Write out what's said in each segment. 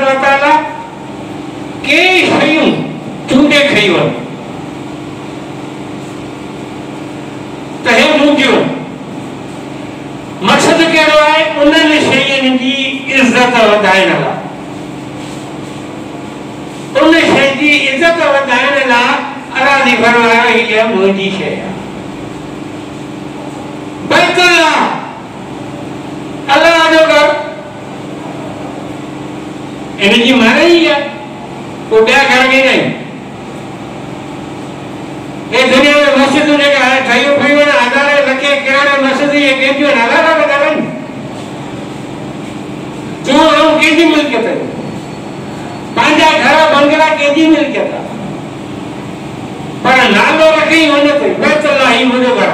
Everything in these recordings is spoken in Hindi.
सुभाणे व तआला के शयूं चूंडे खई वन त हे मुंहिंजो मक़सद कहिड़ो आहे उन्हनि शयुनि जी इज़त वधाइण लाइ उन शइ जी इज़त वधाइण लाइ अराज़ी फरमायो हीअ मुंहिंजी शइ आहे बैतुल्लाह अल्लाह जो घर इन जी माना ई आहे को ॿिया घर बि न ये दुनिया में मस्जिदूं जेका हाणे ठहियूं पियूं आहिनि हज़ारे लखे करोड़ मस्जिद इहे कंहिंजियूं आहिनि अलाह था ॻाल्हाइनि तूं ऐं कंहिंजी मिल्कियत आहे पंहिंजा घर बंगला कंहिंजी मिल्कियत आहे पर नालो रखी हुन ते बैतुल्लाह ही मुंहिंजो घर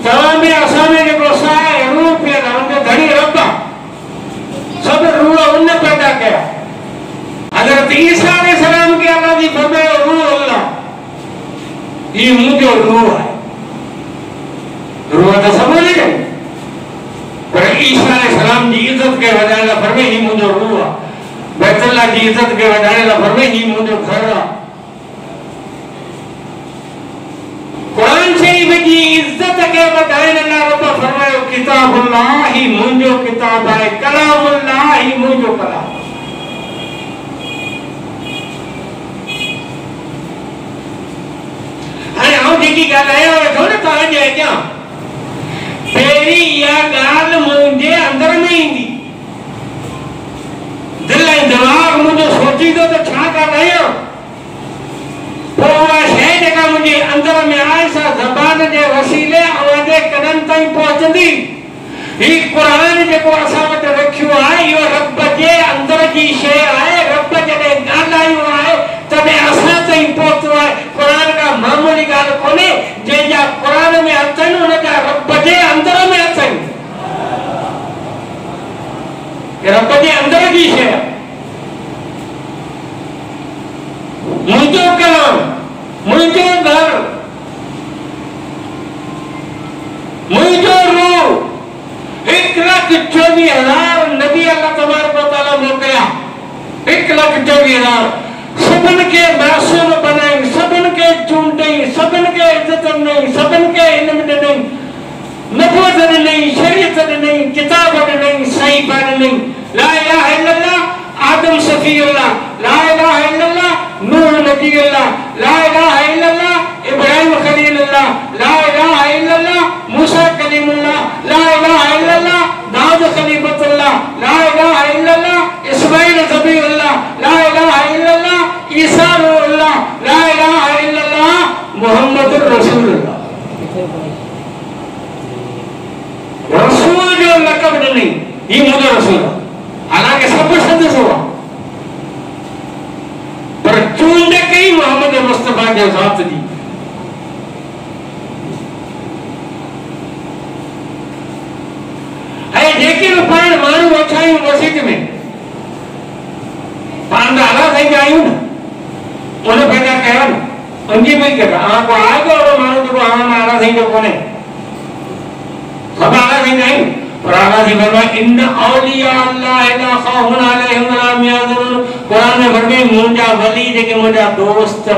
तव्हां में असां में जेको साए रूह पियल आहे उनजो धणी रब आहे सभु रूह उन पैदा कया हज़रत ईसा अलैहिस्सलाम के अल्लाह जी फरमायो रूह अल्लाह ये मुंहिंजो रूह आहे रूह त सभु न कई पर ईसा अलैहिस्सलाम जी इज़त खे वधाइण लाइ फरमाए ही मुंहिंजो रूह आहे बैतुल्लाह जी इज़त खे वधाइण लाइ फरमाए ही मुंहिंजो घर आहे कुरान शरीफ जी इज़त खे वधाइण लाइ रब फरमायो किताबुल्लाह ही मुंहिंजो किताब आहे कलामुल्लाह ही मुंहिंजो कलाम हाणे आउं जेकी ॻाल्हायां वेठो न तव्हांजे अॻियां पहिरीं इहा ॻाल्हि मुंहिंजे अंदर में ईंदी दिलि ऐं दिमाग़ मुंहिंजो सोचींदो त छा ॻाल्हायां पोइ उहा शइ जेका मुंहिंजे अंदर में आहे सा ज़बान जे वसीले अवाज़े कदम ताईं पहुचंदी ही क़ुरान जेको असां वटि रखियो आहे इहो रब जे अंदर जी शइ आहे रब जॾहिं ॻाल्हायो आहे तॾहिं असां ताईं पहुतो आहे क़ुरान का मामूली ॻाल्हि कोन्हे जंहिंजा क़ुरान में अथनि उनजा रब जे अंदर में अथनि रब जे अंदर जी शइ आहे मुंहिंजो कलाम मुंहिंजो घर मुंहिंजो रूह 1,24,000 नबी अल्लाह तबारक व तआला मोकिलिया 1,24,000 सभिनि खे मासूम बनाई सभिनि खे चूंडई सभिनि खे इज़त ॾिनई सभिनि खे इल्म ॾिनई नबूवत ॾिनई शरीयत ॾिनई किताब ॾिनई सहीफ़ा ॾिनई ला इलाहा इल्लल्लाह आदम सफ़ीउल्लाह ला इलाहा इल्लल्लाह नूह नबीउल्लाह ला इलाहा इल्लल्लाह इब्राहिम खलीलुल्लाह ला इलाहा इल्लल्लाह मूसा कलीमुल्लाह ला इलाहा इल्लल्लाह दाऊद खलीफतुल्लाह ला इलाहा इल्लल्लाह इस्माइल ज़बीहुल्लाह ला इलाहा इल्लल्लाह ईसा रूहुल्लाह ला इलाहा इल्लल्लाह मुहम्मदुर रसूलुल्लाह रसूल जो लक़ब ॾिनई ही मुंहिंजो रसूल आहे हालांकि सब सदस्य हुआ पर चूंड कई मोहम्मद मुस्तफा के ज़ात दी ऐं जेके बि पाण माण्हू वेठा आहियूं मस्जिद में पाण त आला साईं जा आहियूं न उन पैदा कयो न उनजी बि कयो को आहे को अहिड़ो माण्हू जेको आला साईं जो कोन्हे सभु आला साईं जा आहियूं और आला जी फरमाए इन औलिया अल्लाह ला खौफुन अलैहिम वला हुम यहज़नून कुरान में फरमाए मुंहिंजा वली जेके मुंहिंजा दोस्त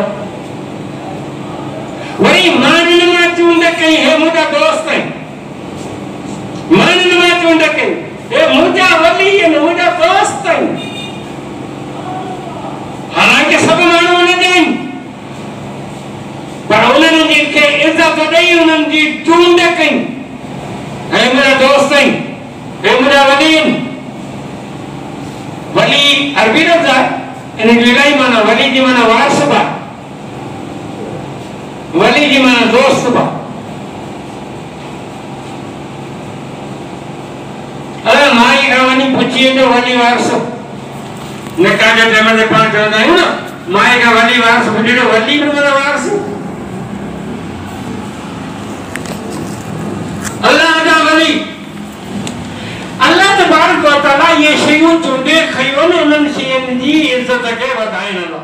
वरी मानन मां चूंड कई हे मुंहिंजा दोस्त आहिनि मानन मां चूंड कई हे मुंहिंजा वली आहिनि मुंहिंजा दोस्त आहिनि हालांकि सभु माण्हू उनजा आहिनि पर उन्हनि जी खे इज़त ॾेई उन्हनि जी चूंड कई हे मुंहिंजा दोस्त आहिनि हे मुंहिंजा वली आहिनि वली अरबी लफ़्ज़ आहे इन जी इलाही माना वली जी माना वारिस बि आहे वली जी माना दोस्त बि अरे माई खां वञी पुछी वेंदो वली वारिस निकाह जे टाइम ते पाण चवंदा आहियूं न माई खां वली वारिस पुछी वली बि माना वारिस अल्लाह जा वली अल्लाह तबारक व तआला ये शयूं चूंडे खयूं उन्हनि शयुनि जी इज़त खे वधाइण लाइ